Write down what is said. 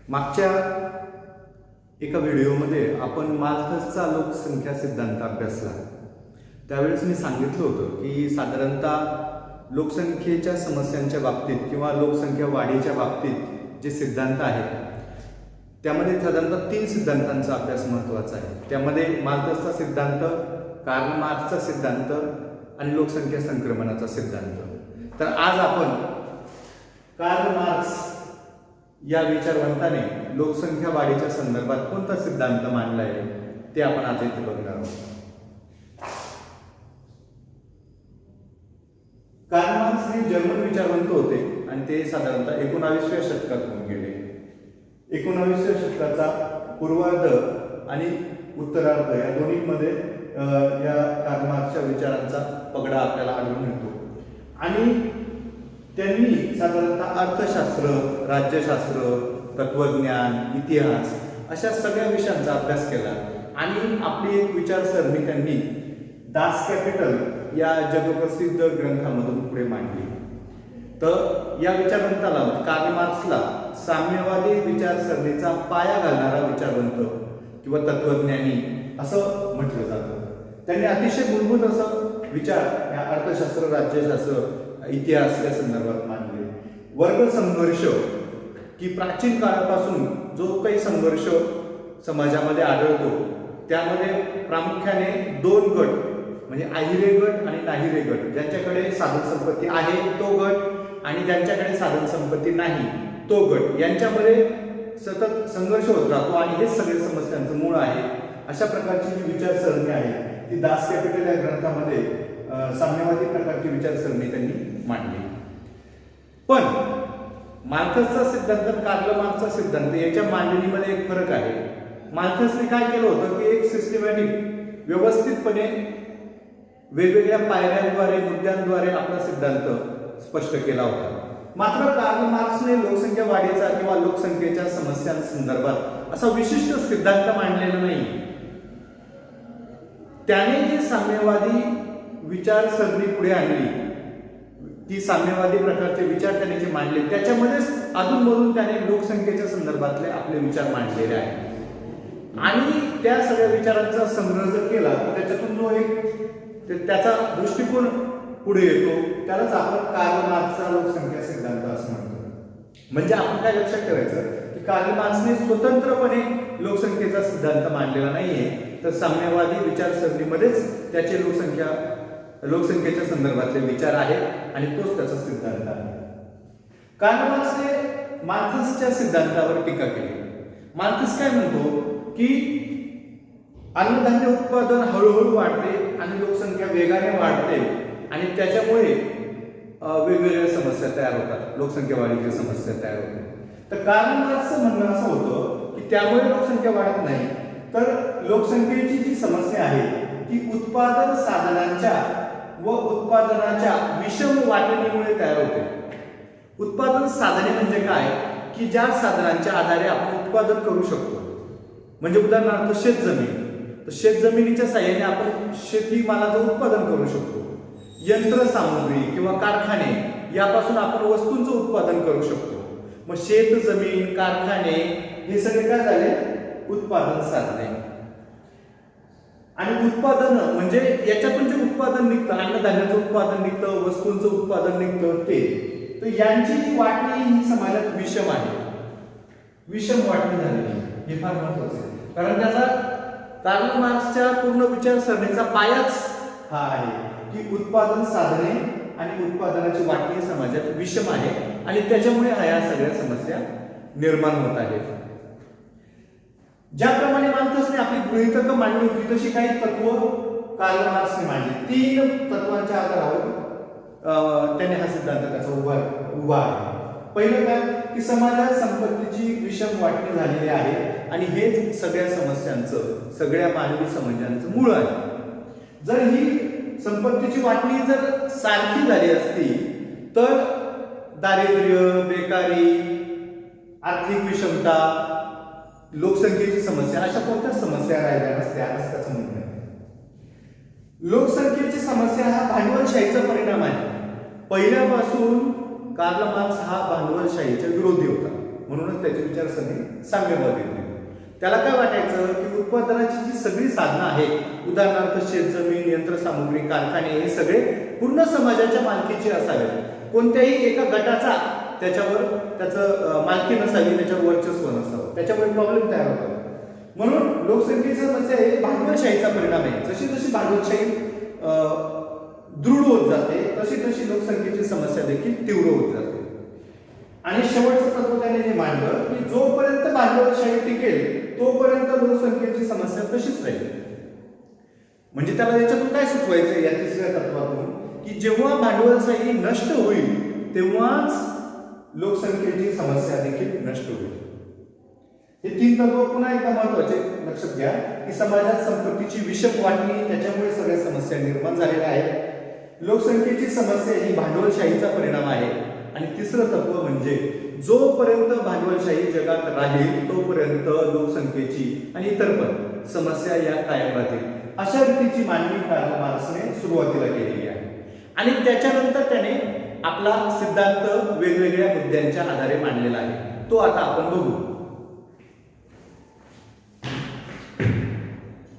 मागच्या एका व्हिडिओमध्ये आपण माल्थसचा लोकसंख्या सिद्धांत अभ्यासला. त्यावेळेस मी सांगितलं होतं की साधारणतः लोकसंख्येच्या समस्यांच्या बाबतीत किंवा लोकसंख्या वाढीच्या बाबतीत जे सिद्धांत आहेत त्यामध्ये साधारणतः 3 सिद्धांतांचा अभ्यास महत्त्वाचा आहे. त्यामध्ये माल्थसचा सिद्धांत, कार्ल मार्क्सचा सिद्धांत आणि लोकसंख्या संक्रमणाचा सिद्धांत. तर आज आपण कार्ल मार्क्स या विचारवंताने लोकसंख्या वाढीच्या संदर्भात कोणता सिद्धांत मांडला आहे ते आपण आज इथे बघणार आहोत. कार्ल मार्क्स हे जर्मन विचारवंत होते आणि ते साधारणतः 19व्या शतकात होऊन गेले. 19व्या शतकाचा पूर्वार्ध आणि उत्तरार्ध या दोन्हीमध्ये या कार्ल मार्क्सच्या विचारांचा पगडा आपल्याला आढळून येतो. आणि त्यांनी साधारणतः अर्थशास्त्र, राज्यशास्त्र, तत्वज्ञान, इतिहास अशा सगळ्या विषयांचा अभ्यास केला आणि आपली एक विचारसरणी त्यांनी दास कॅपिटल या जगप्रसिद्ध ग्रंथामधून पुढे मांडली. तर या विचारवंताला कार्ल मार्क्सला साम्यवादी विचारसरणीचा पाया घालणारा विचारवंत किंवा तत्वज्ञानी असं म्हटलं जातं. त्यांनी अतिशय मूलभूत असं विचार या अर्थशास्त्र, राज्यशास्त्र, इतिहास या संदर्भात मांडले. वर्ग संघर्ष की प्राचीन काळापासून जो काही संघर्ष समाजामध्ये आढळतो त्यामध्ये प्रामुख्याने 2 गट म्हणजे आहिरे गट आणि नाहिरे गट, ज्यांच्याकडे साधन संपत्ती आहे तो गट आणि ज्यांच्याकडे साधन संपत्ती नाही तो गट, यांच्यामध्ये सतत संघर्ष होत राहतो आणि हेच सगळे समस्यांचं मूळ आहे. अशा प्रकारची जी विचारसरणी आहे ती दास कॅपिटल या ग्रंथामध्ये साम्यवादी प्रकारची विचारसरणी त्यांनी मांडली. पण माल्थसचा सिद्धांत, कार्ल मार्क्सचा सिद्धांत याच्या मांडणीमध्ये एक फरक आहे. माल्थसने काय केलं होतं की एक सिस्टमॅटिक, व्यवस्थितपणे वेगवेगळ्या पायऱ्यांद्वारे, मुद्द्यांद्वारे आपला सिद्धांत स्पष्ट केला होता. मात्र कार्ल मार्क्सने लोकसंख्या वाढीचा किंवा लोकसंख्येच्या समस्यांसंदर्भात असा विशिष्ट सिद्धांत मांडलेला नाही. त्याने जे साम्यवादी विचारसरणी पुढे आणली, ती साम्यवादी प्रकारचे विचार त्याने जे मांडले त्याच्यामध्येच अधूनमधून त्याने लोकसंख्येच्या संदर्भातले आपले विचार मांडलेले आहेत. आणि त्या सगळ्या विचारांचा संग्रह जर केला तर त्याच्यातून जो एक त्याचा दृष्टिकोन पुढे येतो त्यालाच आपण कार्ल मार्क्सचा लोकसंख्या सिद्धांत असं म्हणतो. म्हणजे आपण काय लक्षात ठेवायचं की कार्ल मार्क्सने स्वतंत्रपणे लोकसंख्येचा सिद्धांत मांडलेला नाहीये, तर साम्यवादी विचारसरणीमध्येच त्याचे लोकसंख्येच्या संदर्भातले विचार आहेत आणि तोच त्याचा सिद्धांत आहे. कार्ल मार्क्सने माल्थसच्या सिद्धांतावर टीका केली. माल्थस काय म्हणतो की अन्नधान्य उत्पादन हळूहळू वाढते आणि लोकसंख्या वेगाने वाढते आणि त्याच्यामुळे वेगवेगळ्या समस्या तयार होतात, लोकसंख्या वाढीच्या समस्या तयार होतात. तर कार्ल मार्क्सचं म्हणणं असं होतं की त्यामुळे लोकसंख्या वाढत नाही, तर लोकसंख्येची जी समस्या आहे ती उत्पादन साधनांच्या व उत्पादनाच्या विषम वाटणीमुळे तयार होते. उत्पादन साधने म्हणजे काय की ज्या साधनांच्या आधारे आपण उत्पादन करू शकतो. म्हणजे उदाहरणार्थ शेतजमीन, तर शेतजमिनीच्या साहाय्याने आपण शेतीमालाचं उत्पादन करू शकतो. यंत्रसामुग्री किंवा कारखाने यापासून आपण वस्तूंचं उत्पादन करू शकतो. मग शेतजमीन, कारखाने हे सगळे काय झाले, उत्पादन साधने. आणि उत्पादन म्हणजे याच्यातून जे उत्पादन निघतं, अन्नधान्याचं उत्पादन निघतं, वस्तूंचं उत्पादन निघतं ते, तर यांची जी वाटणी ही समाजात विषम आहे, विषम वाटणी झालेली. हे फार महत्वाचं आहे, कारण त्याचा कार्ल मार्क्सच्या पूर्ण विचारसरणीचा पायाच हा आहे की उत्पादन साधने आणि उत्पादनाची वाटणी समाजात विषम आहे आणि त्याच्यामुळे ह्या सगळ्या समस्या निर्माण होत आहेत. ज्याप्रमाणे माल्थसने आपली गृहीतकं मांडली होती तशी काही तत्व कार्ल मार्क्सने मांडली. 3 तत्वांच्या आधारावर त्याने हा सिद्धांत त्याचा उभा आहे. पहिलं काय की समाजात संपत्तीची विषम वाटणी झालेली आहे आणि हेच सगळ्या समस्यांचं, सगळ्या मानवी समस्यांचं मूळ आहे. जर ही संपत्तीची वाटणी जर सारखी झाली असती तर दारिद्र्य, बेकारी, आर्थिक विषमता, लोकसंख्येची समस्या अशा कोणत्याच समस्या राहिल्या नसत्या असं त्याचं म्हणणं आहे. लोकसंख्येची समस्या हा भांडवलशाहीचा परिणाम आहे. पहिल्यापासून कार्ल मार्क्स हा भांडवलशाहीच्या विरोधी होता. म्हणूनच त्याची विचारसरणी साम्यवादी होती. त्याला काय वाटायचं की उत्पादनाची जी सगळी साधनं आहेत, उदाहरणार्थ शेतजमीन, यंत्रसामुग्री, कारखाने, हे सगळे पूर्ण समाजाच्या मालकीचे असावेत. कोणत्याही एका गटाचा त्याच्यावर त्याचं मालकी नसावी, त्याच्यावर वर्चस्व नसावं, त्याच्यामुळे प्रॉब्लेम तयार होतो. म्हणून लोकसंख्येची समस्या हे भांडवलशाहीचा परिणाम आहे. जशी जशी भांडवलशाही दृढ होत जाते तशी तशी लोकसंख्येची समस्या देखील तीव्र होत जाते. आणि शेवटचं तत्व त्याने जे मांडलं की जोपर्यंत भांडवलशाही टिकेल तोपर्यंत लोकसंख्येची समस्या तशीच राहील. म्हणजे त्याला याच्यातून काय सुचवायचं या तिसऱ्या तत्वातून की जेव्हा भांडवलशाही नष्ट होईल तेव्हाच लोकसंख्येची समस्या देखील नष्ट होईल. हे तीन तत्व पुन्हा एकदा महत्वाचे लक्षात घ्या की समाजात संपत्तीची विषम वाटणी, त्याच्यामुळे सगळ्या समस्या निर्माण झालेल्या आहेत. लोकसंख्येची समस्या ही भांडवलशाहीचा परिणाम आहे. आणि तिसरं तत्व म्हणजे जोपर्यंत भांडवलशाही जगात राहील तोपर्यंत लोकसंख्येची आणि इतर पण समस्या या कायम राहतील. अशा रीतीची मांडणी कार्ल मार्क्सने सुरुवातीला केलेली आहे. आणि त्याच्यानंतर त्याने आपला सिद्धांत वेगवेगळ्या मुद्द्यांच्या आधारे मांडलेला आहे. तो आता आपण बघू.